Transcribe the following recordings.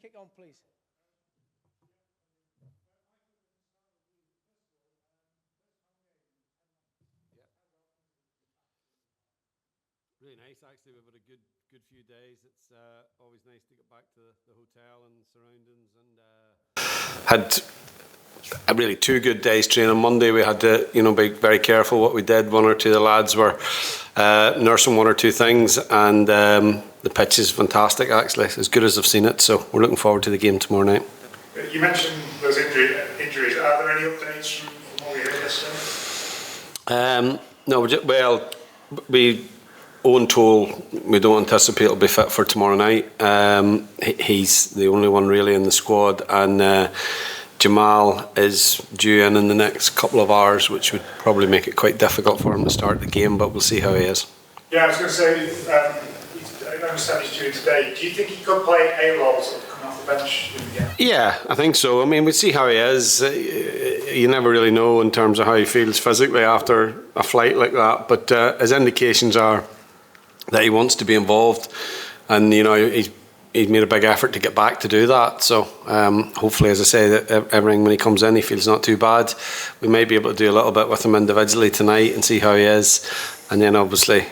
kick on, please. Really nice, actually. We've had a good few days. It's always nice to get back to the hotel and surroundings, and had really 2 good days training. Monday we had to, be very careful what we did. 1 or 2 of the lads were nursing 1 or 2 things, and the pitch is fantastic, actually, as good as I've seen it. So we're looking forward to the game tomorrow night. You mentioned those injuries. Are there any updates from what we heard yesterday? No, we Owen told we don't anticipate he'll be fit for tomorrow night. He's the only one really in the squad, and Jamal is due in the next couple of hours, which would probably make it quite difficult for him to start the game, but we'll see how he is. Yeah, I was going to say, I understand he's due today. Do you think he could play a role sort of coming off the bench in the game? Yeah, I think so. I mean, we'll see how he is. You never really know in terms of how he feels physically after a flight like that, but his indications are that he wants to be involved, and he's made a big effort to get back to do that. So hopefully, as I say, that everything when he comes in, he feels not too bad. We may be able to do a little bit with him individually tonight and see how he is, and then obviously,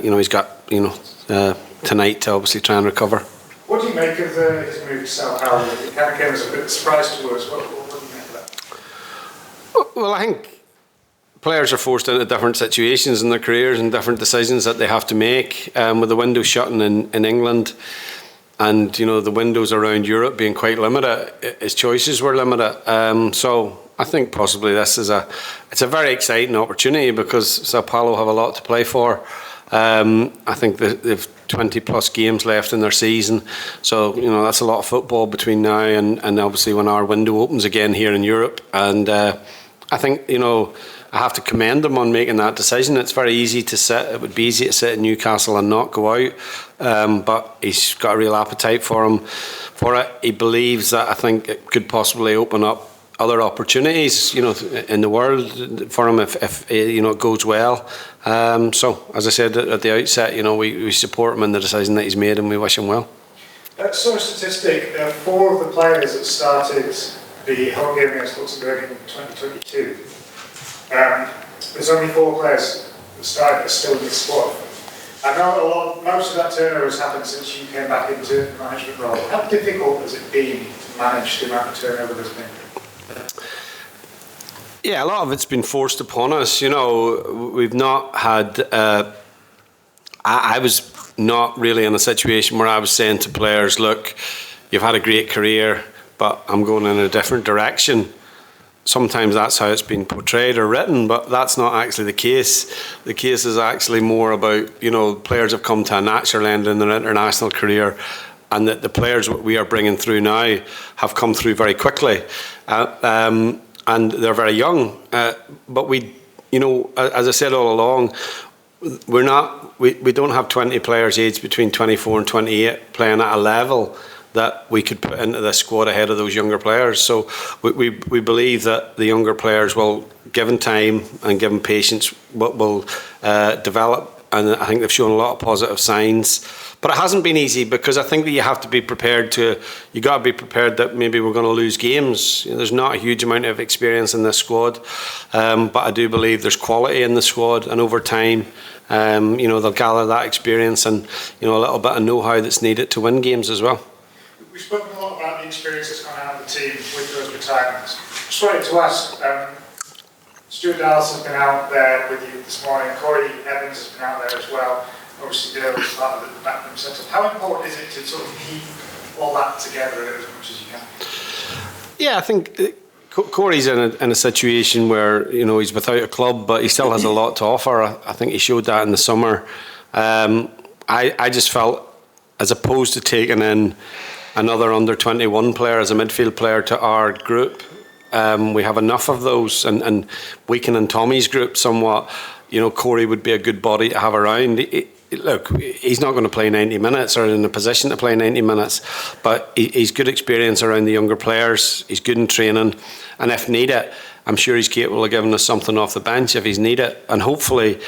he's got tonight to obviously try and recover. What do you make of his move to South Harold? It kind of came as a bit of a surprise to us. What do you make of that? Well, I think players are forced into different situations in their careers and different decisions that they have to make. With the window shutting in England, and the windows around Europe being quite limited, his choices were limited. So I think possibly this is it's a very exciting opportunity because Sao Paulo have a lot to play for. I think they've 20 plus games left in their season, so that's a lot of football between now and obviously when our window opens again here in Europe. And I think I have to commend him on making that decision. It's very easy to sit. It would be easy to sit in Newcastle and not go out, but he's got a real appetite for it. He believes that I think it could possibly open up other opportunities, in the world for him if it goes well. So as I said at the outset, we support him in the decision that he's made, and we wish him well. So a statistic: 4 of the players that started the home game against Luxembourg in 2022. There's only 4 players that started are still in the squad. I know most of that turnover has happened since you came back into the management role. How difficult has it been to manage the amount of turnover there's been? Yeah, a lot of it's been forced upon us. We've not had. I was not really in a situation where I was saying to players, "Look, you've had a great career, but I'm going in a different direction." Sometimes that's how it's been portrayed or written, but that's not actually the case. The case is actually more about, players have come to a natural end in their international career, and that the players that we are bringing through now have come through very quickly, and they're very young. But we, as I said all along, we don't have 20 players aged between 24 and 28 playing at a level that we could put into the squad ahead of those younger players. So we believe that the younger players will, given time and given patience, will develop, and I think they've shown a lot of positive signs. But it hasn't been easy, because I think that you have to be prepared you got to be prepared that maybe we're going to lose games. There's not a huge amount of experience in this squad, but I do believe there's quality in the squad, and over time, they'll gather that experience and a little bit of know-how that's needed to win games as well. We've spoken a lot about the experience that's gone out of the team with those retirements. Just wanted to ask, Stuart Dallas has been out there with you this morning, Corey Evans has been out there as well, obviously Dale was part of the backroom setup. How important is it to sort of keep all that together as much as you can? Yeah, I think Corey's in a situation where he's without a club, but he still has a lot to offer. I think he showed that in the summer. I just felt, as opposed to taking in another under-21 player as a midfield player to our group, we have enough of those, and weakening Tommy's group somewhat. Corey would be a good body to have around. Look, he's not going to play 90 minutes or in a position to play 90 minutes, but he's good experience around the younger players. He's good in training, and if needed, I'm sure he's capable of giving us something off the bench if he's needed. And hopefully,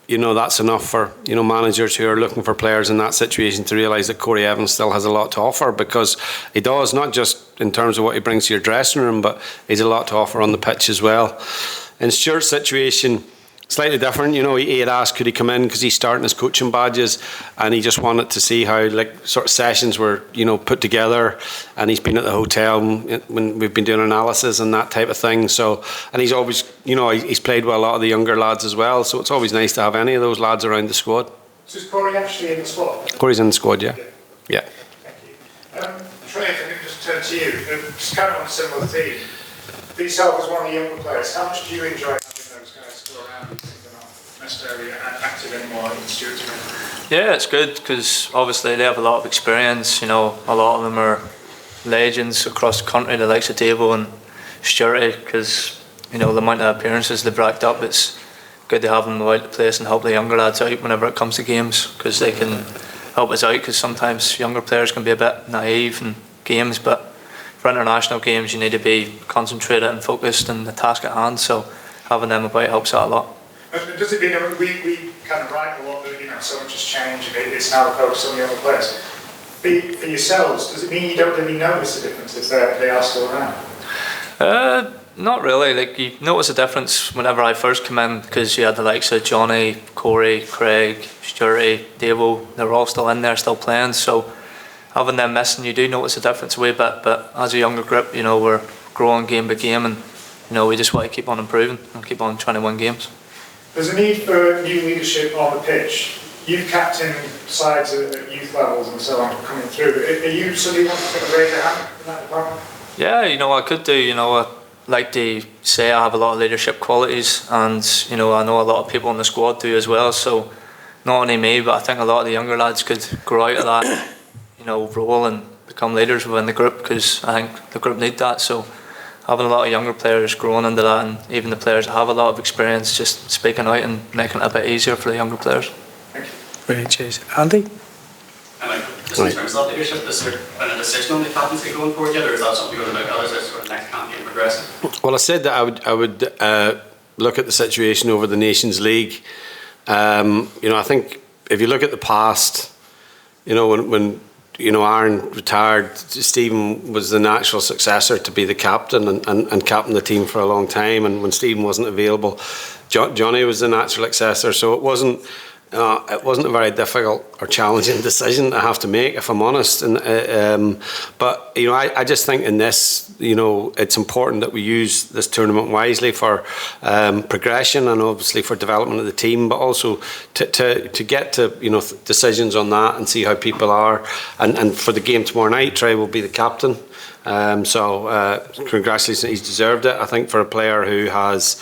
that's enough for managers who are looking for players in that situation to realise that Corey Evans still has a lot to offer, because he does, not just in terms of what he brings to your dressing room, but he's a lot to offer on the pitch as well. In Stuart's situation, slightly different. He had asked could he come in because he's starting his coaching badges, and he just wanted to see how sort of sessions were put together, and he's been at the hotel when we've been doing analysis and that type of thing. So, and he's always he's played with a lot of the younger lads as well, so it's always nice to have any of those lads around the squad. So is Corey actually in the squad? Corey's in the squad, yeah. Thank you. Trey, if I can just turn to you, it's kind of on a similar theme. For yourself as one of the younger players, how much do you enjoy having those guys still around? They're not necessarily active anymore in Stuart's room. Yeah, it's good because obviously they have a lot of experience. A lot of them are legends across the country, the likes of Davo and Stuart, because the amount of appearances they've racked up. It's good to have them out the place and help the younger lads out whenever it comes to games, because they can help us out, because sometimes younger players can be a bit naive in games, but for international games you need to be concentrated and focused on the task at hand, so having them about helps out a lot. Does it mean we kind of write a lot that so much has changed and it's now focused on the younger players? For yourselves, does it mean you don't really notice the difference if they are still around? Not really. You notice a difference whenever I first come in, because you had the likes of Johnny, Corey, Craig, Stuarty, Davo. They're all still in there, still playing. So having them missing, you do notice a difference a wee bit. But as a younger group, we're growing game by game, and we just want to keep on improving and keep on trying to win games. There's a need for new leadership on the pitch. You've captained sides at youth levels and so on coming through. Are you somebody who wants to raise a hand in that department? Yeah, I could do. I like to say I have a lot of leadership qualities, and I know a lot of people in the squad do as well. So not only me, but I think a lot of the younger lads could grow out of that role and become leaders within the group, because I think the group need that. So having a lot of younger players growing into that, and even the players that have a lot of experience, just speaking out and making it a bit easier for the younger players. Thank you. Brilliant, cheers. Andy? Just in terms of that leadership, is there a decision on the captaincy going forward yet, or is that something you're going to look at as a sort of next campaign progressing? Well, I said that I would look at the situation over the Nations League. I think if you look at the past, when Aaron retired, Stephen was the natural successor to be the captain and captain the team for a long time. And when Stephen wasn't available, Johnny was the natural successor. So it wasn't a very difficult or challenging decision I have to make, if I'm honest. But I just think in this, it's important that we use this tournament wisely for progression and obviously for development of the team, but also to get to decisions on that and see how people are. And for the game tomorrow night, Trai will be the captain. Congratulations, he's deserved it. I think for a player who has,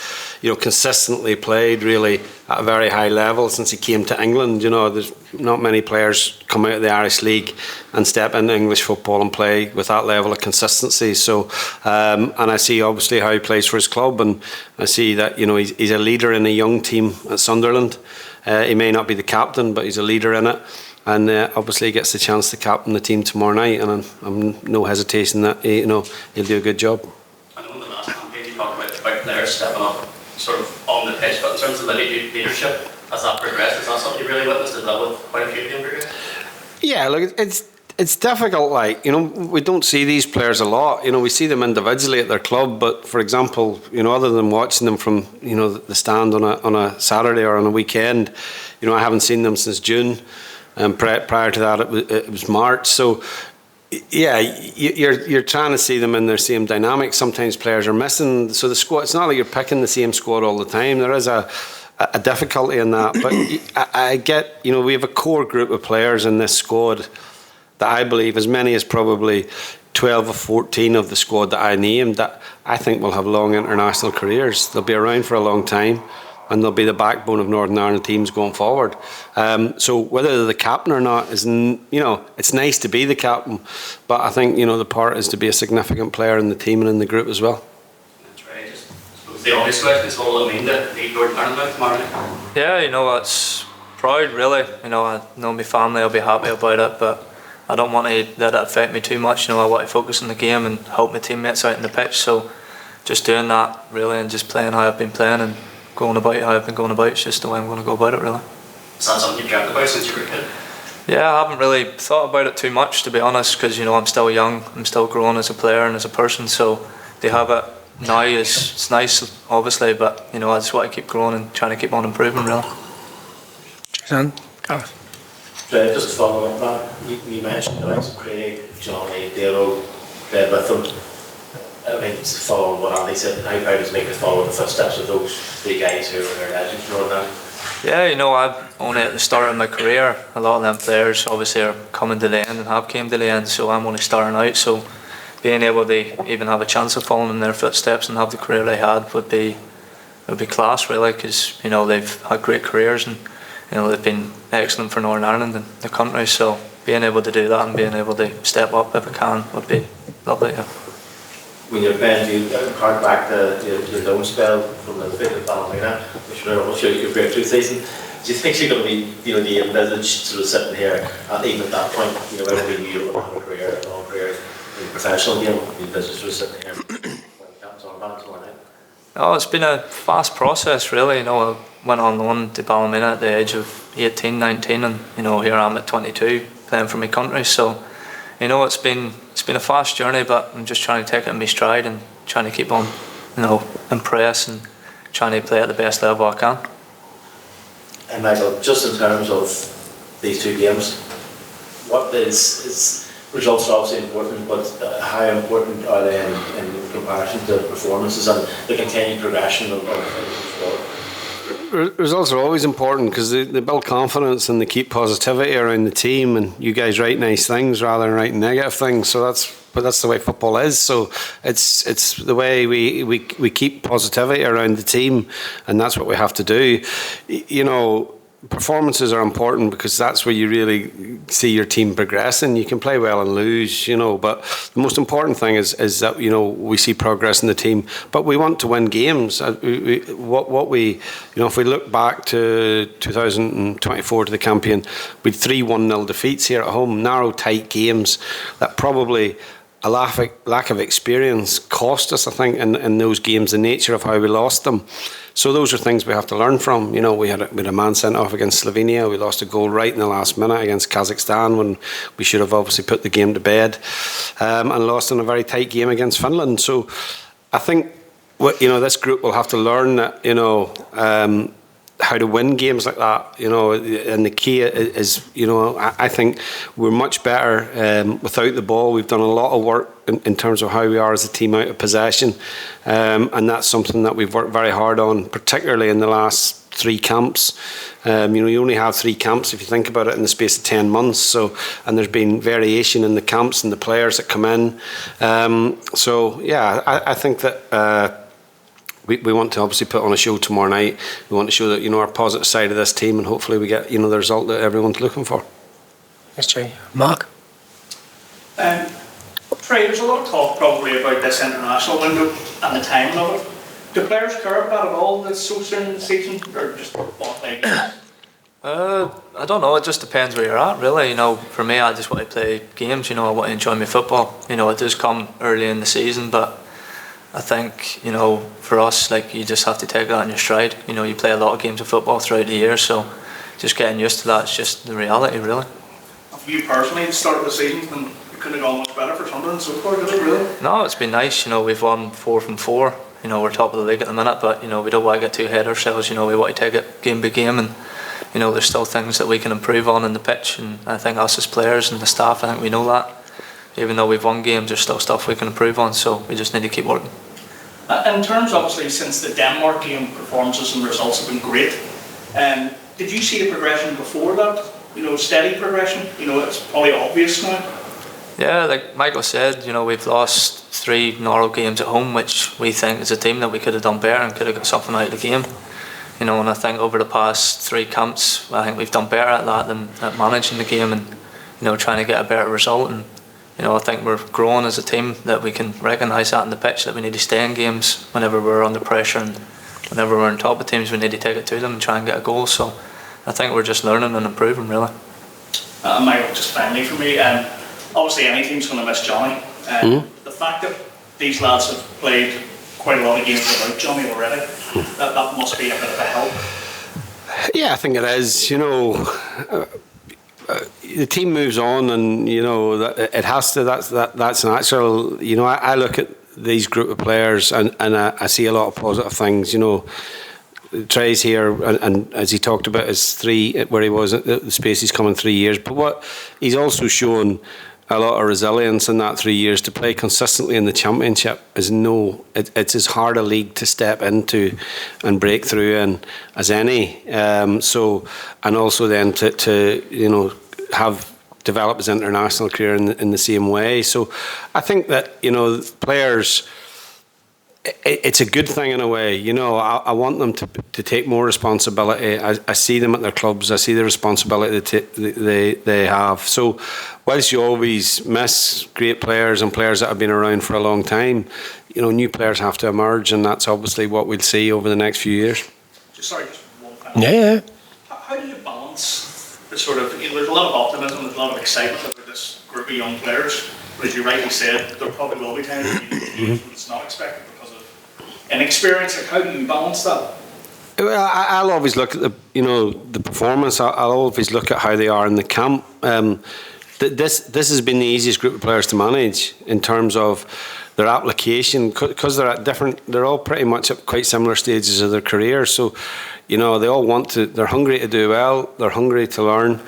consistently played really at a very high level since he came to England. There's not many players come out of the Irish League and step into English football and play with that level of consistency. So, and I see obviously how he plays for his club, and I see that he's a leader in a young team at Sunderland. He may not be the captain, but he's a leader in it. And obviously he gets the chance to captain the team tomorrow night, and I'm no hesitation that he'll do a good job. I know in the last campaign you talked about players stepping up sort of on the pitch, but in terms of the leadership, as that progressed, is that something you really witnessed as well with quite a few younger guys? Yeah, look, it's difficult. We don't see these players a lot. We see them individually at their club, but for example, other than watching them from the stand on a Saturday or on a weekend, I haven't seen them since June. Prior to that, it was March. So, yeah, you're trying to see them in their same dynamic. Sometimes players are missing. So the squad, it's not like you're picking the same squad all the time. There is a difficulty in that. But I get, we have a core group of players in this squad that I believe, as many as probably 12 or 14 of the squad that I named, that I think will have long international careers. They'll be around for a long time, and they'll be the backbone of Northern Ireland teams going forward. So whether they're the captain or not is, it's nice to be the captain, but I think, the part is to be a significant player in the team and in the group as well. That's right. Just suppose the obvious question is, what will it mean to lead Northern Ireland tomorrow night? Yeah, it's proud really. I know my family will be happy about it, but I don't want to let it affect me too much. I want to focus on the game and help my teammates out on the pitch. So just doing that really, and just playing how I've been playing and going about how I've been going about. It's just the way I'm going to go about it, really. Is that something you've dreamt about since you were a kid? Yeah, I haven't really thought about it too much, to be honest, because I'm still young, I'm still growing as a player and as a person, so they have it now it's nice, obviously, but I just want to keep growing and trying to keep on improving, really. Just to follow up that, you mentioned the likes of Craig, Johnny, Dale, played with them. I mean, to follow on what Andy said, how proud does it make us follow the footsteps of those three guys who are legends for that? Yeah, I'm only at the start of my career. A lot of them players obviously are coming to the end and have came to the end, so I'm only starting out. So being able to even have a chance of following in their footsteps and have the career they had would be class, really, because they've had great careers and they've been excellent for Northern Ireland and the country. So being able to do that and being able to step up if I can would be lovely. Yeah. When you're playing, you hark back to your loan spell from the field of Ballymena, which I'm sure you could break through season. Do you think you're going to be, the envisaged sort of sitting here even at that point, when we knew you were going to have a long career in the professional game, the envisaged sort of sitting here when the captain's on about tomorrow night? Oh, it's been a fast process, really. I went on loan to Ballymena at the age of 18, 19, and here I am at 22 playing for my country. So it's been a fast journey, but I'm just trying to take it in my stride and trying to keep on impress and trying to play at the best level I can. And Michael, just in terms of these two games, what is results are obviously important, but how important are they in comparison to performances and the continued progression of sport? Results are always important because they build confidence and they keep positivity around the team, and you guys write nice things rather than writing negative things. So that's the way football is. So it's the way we keep positivity around the team, and that's what we have to do. Performances are important because that's where you really see your team progressing. You can play well and lose, but the most important thing is that we see progress in the team. But we want to win games. If we look back to 2024 to the campaign, we had 3 1-0 defeats here at home, narrow, tight games that probably a lack of experience cost us, I think, in those games, the nature of how we lost them. So those are things we have to learn from. We had a man sent off against Slovenia. We lost a goal right in the last minute against Kazakhstan when we should have obviously put the game to bed, and lost in a very tight game against Finland. So I think this group will have to learn that how to win games like that, and the key is, I think we're much better without the ball. We've done a lot of work in terms of how we are as a team out of possession, and that's something that we've worked very hard on, particularly in the last 3 camps. You only have 3 camps if you think about it in the space of 10 months. And there's been variation in the camps and the players that come in. I think that we want to obviously put on a show tomorrow night. We want to show that our positive side of this team, and hopefully we get the result that everyone's looking for. Thanks, Jay. Mark? Trai, there's a lot of talk probably about this international window and the timing of it. Do players care about that at all that's so soon in the season, or just what they do? I don't know, it just depends where you're at, really. For me, I just want to play games. I want to enjoy my football. It does come early in the season, but I think, for us, you just have to take that in your stride. You play a lot of games of football throughout the year, so just getting used to that is just the reality, really. For you personally, the start of the season, and it couldn't have gone much better for Sunderland so far, did it really? No, it's been nice. We've won 4 from 4. We're top of the league at the minute, but we don't want to get too ahead of ourselves. We want to take it game by game, and there's still things that we can improve on in the pitch, and I think us as players and the staff, I think we know that. Even though we've won games, there's still stuff we can improve on, so we just need to keep working. In terms, obviously, since the Denmark game, performances and results have been great, did you see a progression before that? Steady progression? It's probably obvious now. Yeah, like Michael said, we've lost 3 narrow games at home, which we think as a team that we could have done better and could have got something out of the game. And I think over the past 3 camps, I think we've done better at that than at managing the game and trying to get a better result. And I think we're growing as a team, that we can recognise that in the pitch, that we need to stay in games whenever we're under pressure, and whenever we're on top of teams, we need to take it to them and try and get a goal. So I think we're just learning and improving, really. Michael, just finally for me, obviously any team's going to miss Johnny. The fact that these lads have played quite a lot of games without Johnny already. That must be a bit of a help. Yeah, I think it is. The team moves on, and it has to. That's natural. I look at these group of players, and I see a lot of positive things. Trey's here, and as he talked about his where he was at the space he's come in 3 years. But what he's also shown a lot of resilience in that 3 years. To play consistently in the Championship is it's as hard a league to step into and break through in as any. And also then to have develop his international career in the same way. So I think that players. It's a good thing in a way. I want them to take more responsibility. I see them at their clubs. I see the responsibility that they have. So whilst you always miss great players and players that have been around for a long time, new players have to emerge, and that's obviously what we'll see over the next few years. Just one final. Yeah. How do you balance the sort of, there's a lot of optimism, there's a lot of excitement about this group of young players, but as you rightly said, there probably will be times when it's not expected because of inexperience. Like, how do you balance that? Well, I'll always look at the performance. I'll always look at how they are in the camp. This has been the easiest group of players to manage in terms of their application, because they're all pretty much at quite similar stages of their career. So, they all they're hungry to do well, they're hungry to learn.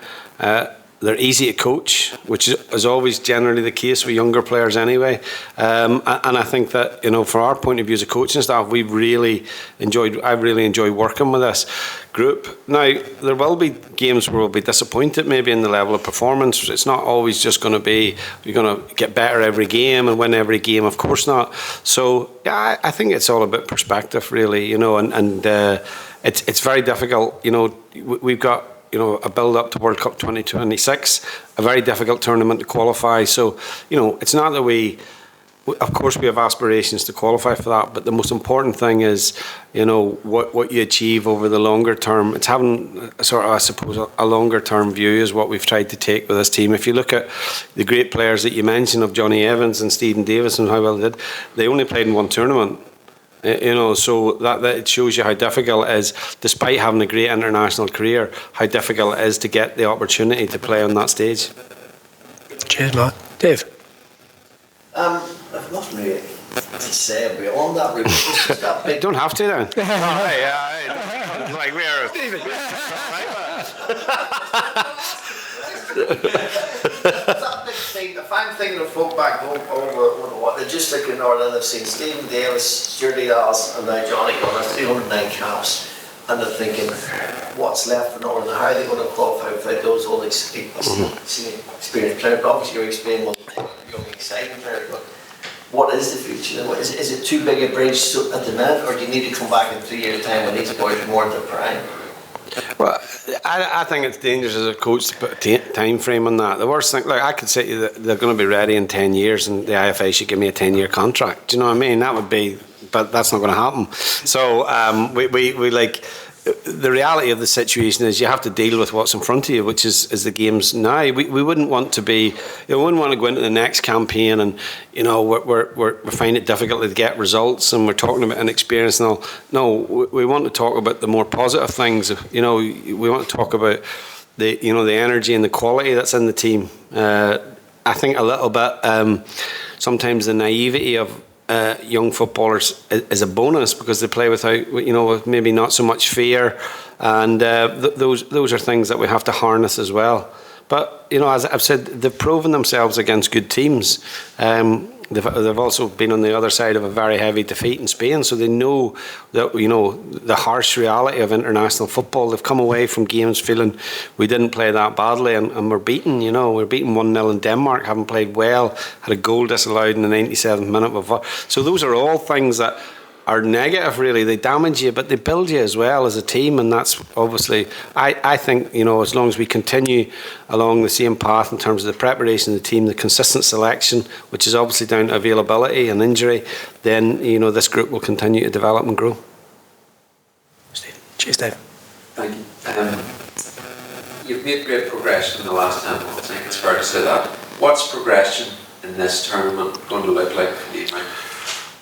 They're easy to coach, which is always generally the case with younger players anyway. And I think that, from our point of view as a coaching staff, I've really enjoyed working with this group. Now, there will be games where we'll be disappointed maybe in the level of performance. It's not always just going to be, you're going to get better every game and win every game. Of course not. So, yeah, I think it's all about perspective, really, and it's very difficult. We've got, a build-up to World Cup 2026, a very difficult tournament to qualify. So, it's not that of course we have aspirations to qualify for that, but the most important thing is, what you achieve over the longer term. It's having a longer term view is what we've tried to take with this team. If you look at the great players that you mentioned, of Johnny Evans and Stephen Davis and how well they did, they only played in one tournament. So that it shows you how difficult it is, despite having a great international career, how difficult it is to get the opportunity to play on that stage. Cheers, Mark. Dave? I've nothing really to say beyond that. Really. Just that big. Don't have to then. Like we're. That big thing, if I'm thinking of folk back home over what they're just like in Northern, they've seen Stephen Davis, Stuart Dallas, and now Johnny Gunner, 309 caps, and they're thinking, what's left for Northern? How are they going to qualify without those old experienced players? Obviously, you're explaining young, exciting players, but what is the future? Is it too big a bridge at the minute, or do you need to come back in 3 years' time when these boys are more in their prime? Well, I think it's dangerous as a coach to put a time frame on that. The worst thing, I could say to you that they're going to be ready in 10 years and the IFA should give me a 10-year contract. Do you know what I mean? That would be, but that's not going to happen. So we like, the reality of the situation is you have to deal with what's in front of you, which is the games now. We wouldn't want to be, we wouldn't want to go into the next campaign and, we're finding it difficult to get results and we're talking about inexperience and all. No, we want to talk about the more positive things. We want to talk about the energy and the quality that's in the team. I think a little bit, sometimes the naivety of young footballers is a bonus because they play without, with maybe not so much fear, and those are things that we have to harness as well. But as I've said, they've proven themselves against good teams. They've also been on the other side of a very heavy defeat in Spain, so they know that the harsh reality of international football. They've come away from games feeling we didn't play that badly, and we're beaten. We're beaten 1-0 in Denmark, haven't played well, had a goal disallowed in the 97th minute. So those are all things that are negative, really. They damage you, but they build you as well as a team, and that's obviously, I think, as long as we continue along the same path in terms of the preparation of the team, the consistent selection, which is obviously down to availability and injury, then, this group will continue to develop and grow. Steve. Cheers, Dave. Thank you. You've made great progression in the last 10 months, I think it's fair to say that. What's progression in this tournament going to look like for you, Mike?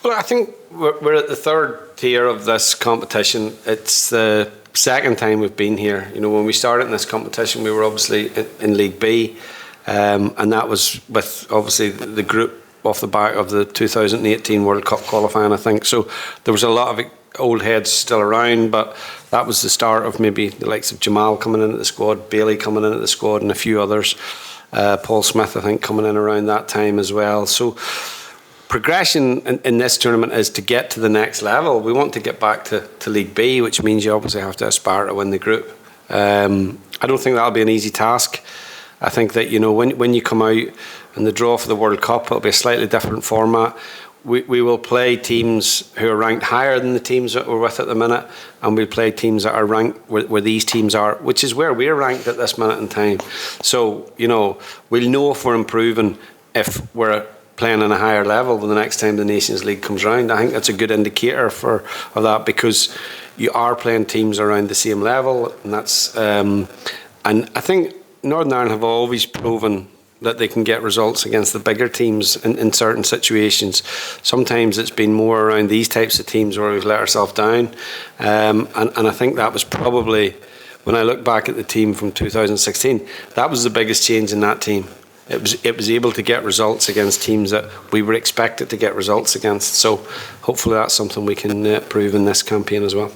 Well, I think we're at the third tier of this competition. It's the second time we've been here. You know, when we started in this competition, we were obviously in League B, and that was with obviously the group off the back of the 2018 World Cup qualifying, I think. So there was a lot of old heads still around, but that was the start of maybe the likes of Jamal coming in at the squad, Bailey coming in at the squad, and a few others. Paul Smith, I think, coming in around that time as well. So progression in this tournament is to get to the next level. We want to get back to League B, which means you obviously have to aspire to win the group. I don't think that'll be an easy task. I think that, you know, when you come out in the draw for the World Cup, it'll be a slightly different format. We will play teams who are ranked higher than the teams that we're with at the minute, and we'll play teams that are ranked where these teams are, which is where we're ranked at this minute in time. So, you know, we'll know if we're improving if we're playing on a higher level the next time the Nations League comes round. I think that's a good indicator of that, because you are playing teams around the same level, and that's and I think Northern Ireland have always proven that they can get results against the bigger teams in certain situations. Sometimes it's been more around these types of teams where we've let ourselves down, and I think that was probably, when I look back at the team from 2016, that was the biggest change in that team. It was able to get results against teams that we were expected to get results against. So hopefully that's something we can prove in this campaign as well.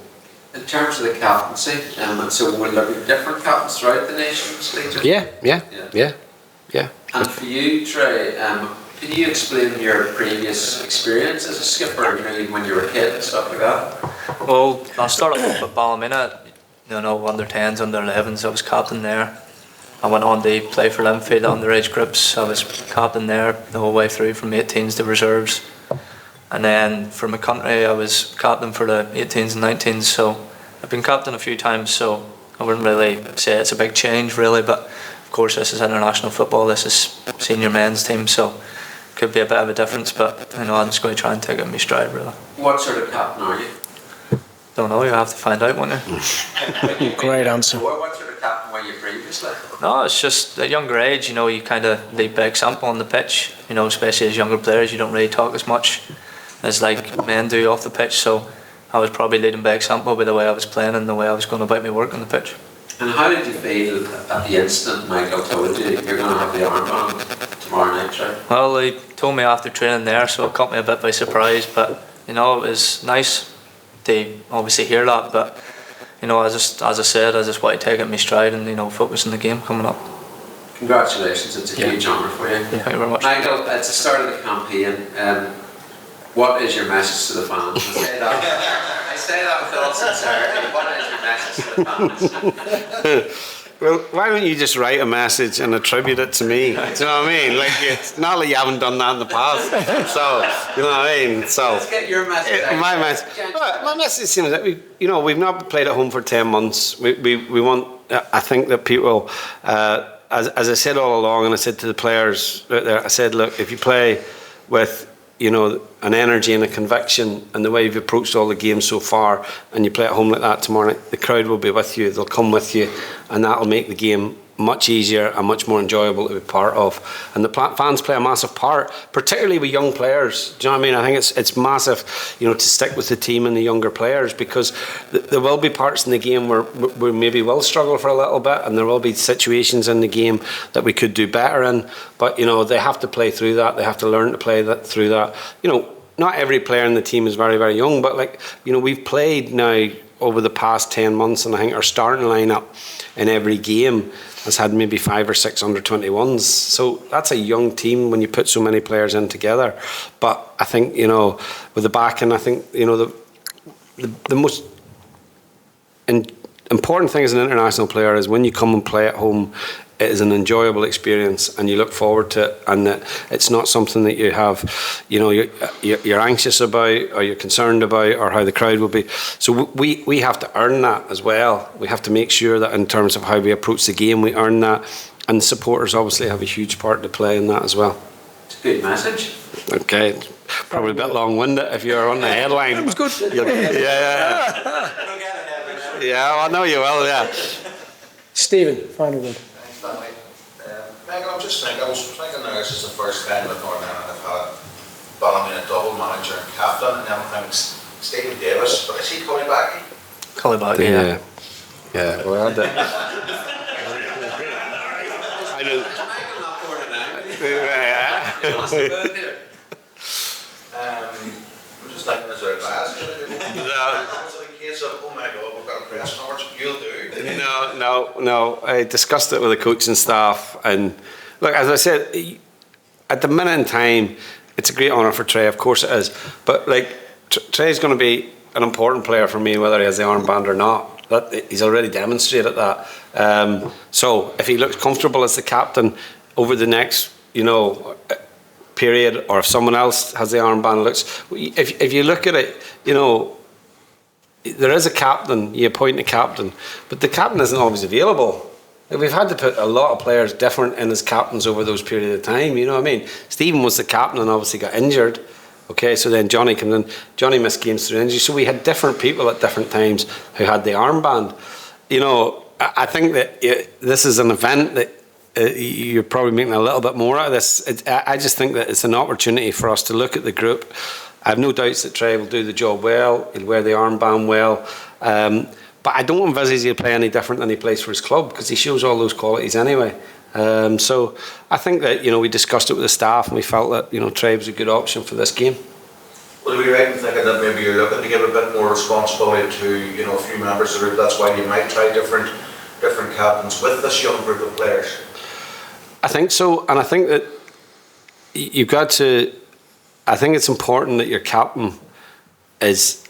In terms of the captaincy, so will there be different captains throughout the Nations League? Yeah. And for you, Trai, can you explain your previous experience as a skipper, you know, even when you were a kid and stuff like that? Well, I started off at Ballymena, you know, under 10s, under 11s. I was captain there. I went on to play for Linfield underage groups. I was captain there the whole way through, from 18s to reserves. And then for my country, I was captain for the 18s and 19s. So I've been captain a few times, so I wouldn't really say it's a big change, really. But of course, this is international football. This is senior men's team, so could be a bit of a difference. But you know, I'm just going to try and take it in my stride, really. What sort of captain are you? Don't know. You have to find out, won't you? Great answer. What sort of captain were you previously? No, it's just at younger age, you know, you kind of lead by example on the pitch. You know, especially as younger players, you don't really talk as much as like men do off the pitch. So I was probably leading by example by the way I was playing and the way I was going about my work on the pitch. And how did you feel at the instant Michael told you you're going to have the armband tomorrow night, Trai? Well, he told me after training there, so it caught me a bit by surprise. But you know, it was nice to obviously hear that. But you know, as I said, I just want to take it in my stride and, you know, focus on the game coming up. Congratulations, it's a huge honour for you. Yeah. Thank you very much. Michael, it's the start of the campaign. What is your message to the fans? I say that with all sincerity. What is your message to the fans? Well, why don't you just write a message and attribute it to me? Do you know what I mean? Like, it's not like you haven't done that in the past. So, you know what I mean? So, let's get your message. My message. Well, my message seems that we've not played at home for 10 months. We want. I think that people, as I said all along, and I said to the players out there, I said, look, if you play with, you know, an energy and a conviction and the way you've approached all the games so far, and you play at home like that tomorrow night, the crowd will be with you, they'll come with you, and that'll make the game much easier and much more enjoyable to be part of. And the fans play a massive part, particularly with young players. Do you know what I mean? I think it's massive, you know, to stick with the team and the younger players, because there will be parts in the game where we maybe will struggle for a little bit, and there will be situations in the game that we could do better in. But you know, they have to play through that. They have to learn to play through that. You know, not every player in the team is very, very young, but like, you know, we've played now over the past 10 months, and I think our starting lineup in every game has had maybe 5 or 6 under-21s. So that's a young team when you put so many players in together. But I think, you know, with the backing, I think, you know, the most important thing as an international player is when you come and play at home, it is an enjoyable experience and you look forward to it, and that it's not something that you have, you know, you're anxious about or you're concerned about, or how the crowd will be. So we have to earn that as well. We have to make sure that in terms of how we approach the game, we earn that, and the supporters obviously have a huge part to play in that as well. It's a good message. Okay, probably a bit long-winded if you're on the headline. It was good. Yeah, I know you will, yeah. Stephen, final word. Megan, I was thinking now, this is the first time that Northern Ireland have had Ballymena double manager and captain, and then I think Stephen Davis, but is he coming back? Cully Yeah. Yeah, well, I don't. I'm just thinking, is there a class? Is it a case of, oh my God, we've got a press conference, you'll do? No. I discussed it with the coaching staff, and look, as I said, at the minute in time, it's a great honour for Trai, of course it is. But like, Trai's going to be an important player for me, whether he has the armband or not. He's already demonstrated that. So if he looks comfortable as the captain over the next, period, or if someone else has the armband, if you look at it, there is a captain, you appoint a captain, but the captain isn't always available. We've had to put a lot of players different in as captains over those periods of time, you know what I mean? Stephen was the captain and obviously got injured. Okay, so then Johnny came in. Johnny missed games through injury. So we had different people at different times who had the armband. I think that this is an event that you're probably making a little bit more out of this. I just think that it's an opportunity for us to look at the group. I have no doubts that Trai will do the job well. He'll wear the armband well. But I don't envisage he'll play any different than he plays for his club, because he shows all those qualities anyway. So I think that we discussed it with the staff, and we felt that Trai was a good option for this game. Will we be right in thinking that maybe you're looking to give a bit more responsibility to a few members of the group? That's why you might try different captains with this young group of players. I think so, and I think that you've got to. I think it's important that your captain is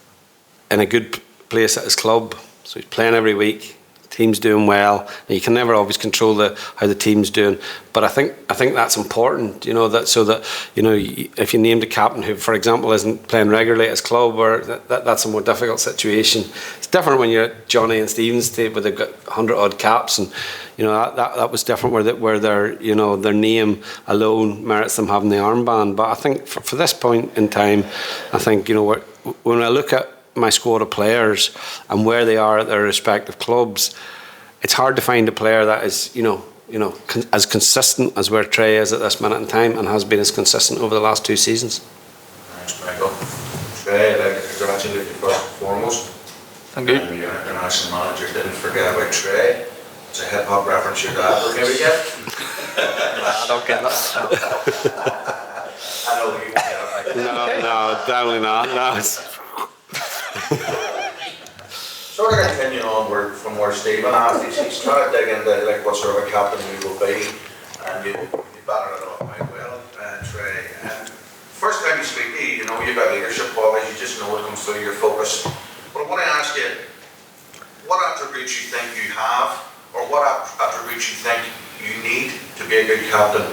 in a good place at his club. So he's playing every week. Team's doing well. And you can never always control how the team's doing, but I think that's important. If you named a captain who, for example, isn't playing regularly at his club, or that's a more difficult situation. It's different when you're at Johnny and Stephen's team, where they've got 100 odd caps, and that was different where their name alone merits them having the armband. But I think for this point in time, I think when I look at my squad of players and where they are at their respective clubs, it's hard to find a player that is as consistent as where Trai is at this minute in time, and has been as consistent over the last 2 seasons. Thanks, Michael. Trai, I'd like to congratulate you first and foremost. Thank you. Your international manager didn't forget about Trai. It's a hip hop reference your dad will maybe get. I don't get that. I know you get it. No, definitely not. No, sort of continuing on from where Stephen asked, he's trying to dig into what sort of a captain you will be, and you battered it off quite well, Trai. First time you speak to you, you've got leadership qualities, you just know it comes through your focus. But I want to ask you, what attributes you think you have, or what attributes you think you need to be a good captain?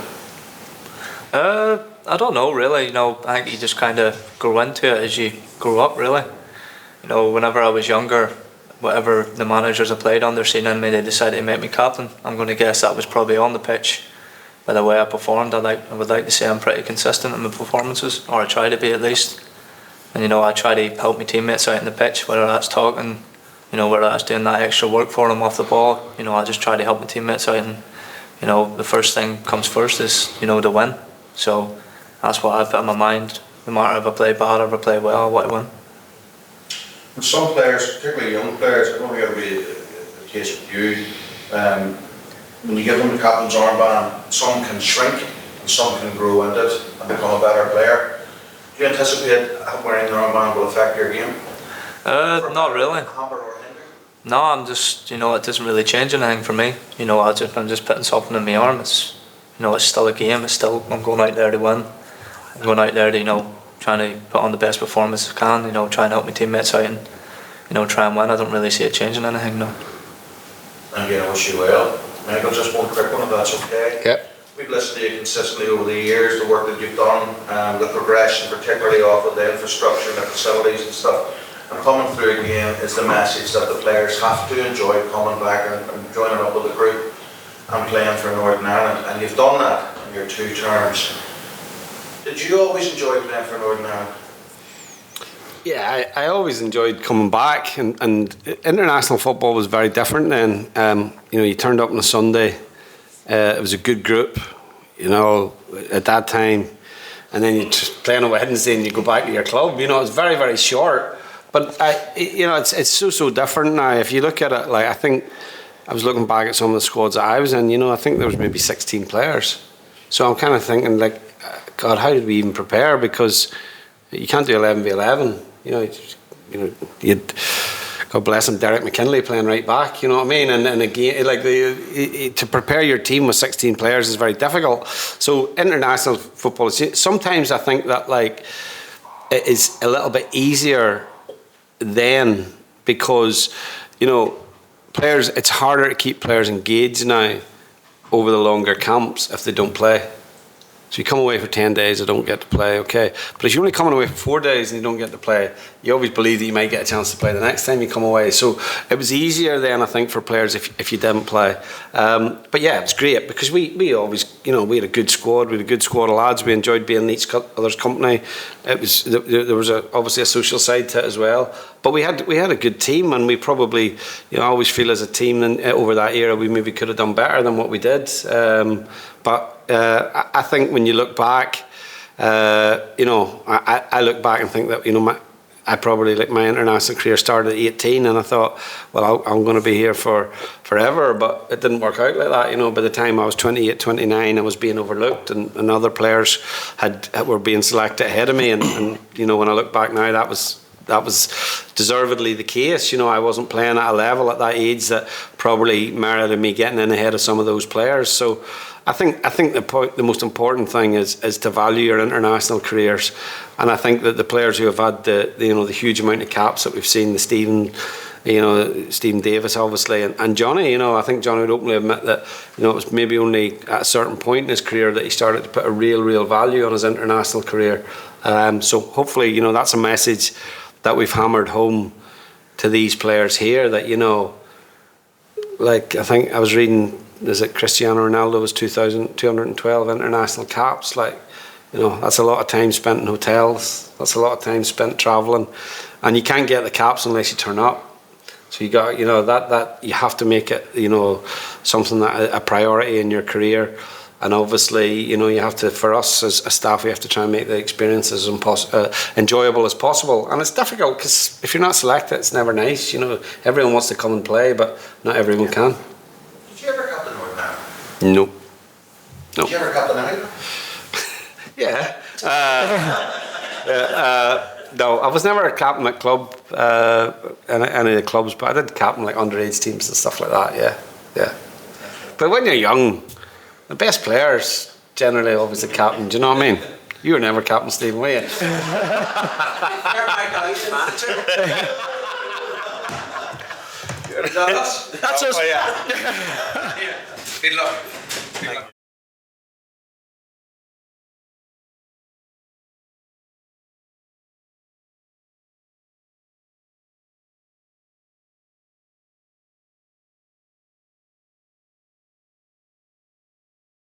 I don't know really. I think you just kind of grow into it as you grow up, really. Whenever I was younger, whatever the managers I played under seen in me, they decided to make me captain. I'm going to guess that was probably on the pitch. By the way I performed, I would like to say I'm pretty consistent in my performances, or I try to be at least. And I try to help my teammates out on the pitch, whether that's talking, whether that's doing that extra work for them off the ball. I just try to help my teammates out, and the first thing comes first is to win. So that's what I've put in my mind. No matter if I play bad or if I play well, I want to win. And some players, particularly young players, I don't think it'll be the case with you. When you give them the captain's armband, some can shrink and some can grow into it and become a better player. Do you anticipate wearing the armband will affect your game? Not really. No, I'm just, it doesn't really change anything for me. I'm just putting something in my arm. It's still a game. I'm going out there to win. I'm going out there to, trying to put on the best performance I can, try and help my teammates out and, try and win. I don't really see it changing anything, no. And I wish you well. Michael, just one quick one if that's okay. Yep. We've listened to you consistently over the years, the work that you've done, the progression, particularly off of the infrastructure and the facilities and stuff. And coming through again is the message that the players have to enjoy coming back and joining up with the group and playing for Northern Ireland. And you've done that in your 2 terms. Did you always enjoy playing for Northern Ireland? Yeah, I always enjoyed coming back, and international football was very different then. You turned up on a Sunday, it was a good group. At that time, and then you just play on a Wednesday and you go back to your club. You know, it's very, very short. But you know, it's so different now. If you look at it, like I think I was looking back at some of the squads that I was in. You know, I think there was maybe 16 players. So I'm kind of thinking, like, God, how did we even prepare? Because you can't do 11v11. You know, you'd. God bless him, Derek McKinley playing right back, you know what I mean? And again, like to prepare your team with 16 players is very difficult. So international football, sometimes I think that like it is a little bit easier then because, you know, players, it's harder to keep players engaged now over the longer camps if they don't play. So you come away for 10 days, I don't get to play, okay. But if you're only coming away for 4 days and you don't get to play, you always believe that you might get a chance to play the next time you come away. So it was easier then, I think, for players if you didn't play. But yeah, it was great because we always, you know, we had a good squad. We had a good squad of lads. We enjoyed being in each other's company. It was there was obviously a social side to it as well. But we had a good team, and we probably, you know, I always feel as a team over that era we maybe could have done better than what we did. But I think when you look back, you know, I look back and think that, you know, I probably, like, my international career started at 18, and I thought, well, I'm going to be here for forever, but it didn't work out like that. You know, by the time I was 28, 29, I was being overlooked, and other players were being selected ahead of me, and you know, when I look back now, that was deservedly the case. You know, I wasn't playing at a level at that age that probably merited me getting in ahead of some of those players. So I think the most important thing is to value your international careers, and I think that the players who have had the huge amount of caps that we've seen, the Stephen Davis obviously, and Johnny, you know, I think Johnny would openly admit that, you know, it was maybe only at a certain point in his career that he started to put a real value on his international career. So hopefully, you know, that's a message that we've hammered home to these players here, that, you know, like, I think I was reading, is it Cristiano Ronaldo was 2,212 international caps. Like, you know, that's a lot of time spent in hotels, that's a lot of time spent travelling, and you can't get the caps unless you turn up. So you got, you know, that you have to make it, you know, something that a priority in your career. And obviously, you know, you have to, for us as a staff, we have to try and make the experience as enjoyable as possible. And it's difficult because if you're not selected, it's never nice. You know, everyone wants to come and play, but not everyone can. Did you ever captain Northern Ireland? No. Did you ever captain Ireland? Yeah. No, I was never a captain at club, any of the clubs, but I did captain like underage teams and stuff like that. Yeah. But when you're young, the best players generally always the captain. Do you know what I mean? You were never captain, Stephen, were you? That's That's us. Good luck.